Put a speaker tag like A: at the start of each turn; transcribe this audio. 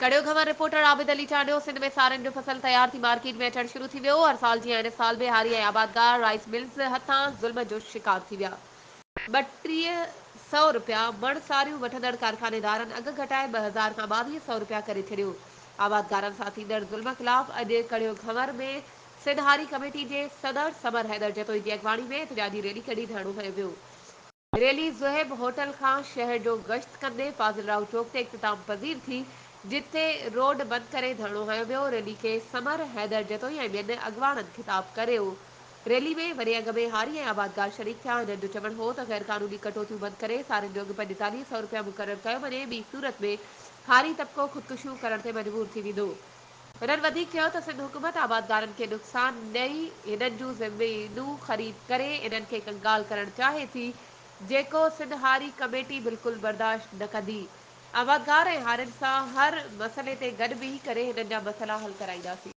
A: कड़ियो ख़बर रिपोर्टर आबिद अली चांडियो। सिंध में सारनि जो फसल तैयार थी मार्केट में अचणु शुरू थी वियो। हर साल जीअं हिन साल में हारी ऐं आबादगार राइस मिल्स हथां ज़ुल्म जो शिकार थी विया। 3200 रुपया मण सारियूं वठंदड़ कारखानेदारनि अघु घटाए 2000 खां 2200 रुपया करे छॾियो। आबादगारनि सां थींदड़ ज़ुल्म ख़िलाफ़ अॼु कड़ियो ख़बर में सिंध हारी कमेटी जे सदर समर हैदर जतोई जी अॻवानी में एहतिजाजी रैली कढी धरणो हंयो वियो। रैली ज़ुहैब होटल खां शहर जो गश्त कंदे फाज़िल राव चौक ते इख़्तिताम पज़ीर थी, जिथे रोड बंदि करे धरणो हंयो वियो। रैली खे समर हैदर जतोई ऐं ॿियनि अॻवाननि ख़िताब करियो। रैली में वॾे अघ में हारी ऐं आबादगार शरीक थिया। हिननि जो चवणु हो त गैर क़ानूनी कटौतियूं बंदि करे सारियुनि जो अघु 4500 रुपया मुक़ररु कयो वञे। ॿी सूरत में हारी तबिको ख़ुदकुशियूं करण ते मजबूर थी वेंदो। हुननि वधीक चयो त सिंध हुकूमत आबादगारनि खे नुक़सान ॾेई हिननि जूं ज़मीनूं ख़रीद करे इन्हनि खे कंगाल करणु चाहे थी, जेको सिंध हारी कमेटी बिल्कुलु बर्दाश्त न कंदी। आबादगार ऐं हारियुनि सां हर मसइले ते गॾु बीही करे हिननि जा मसइला हल कराईंदासीं।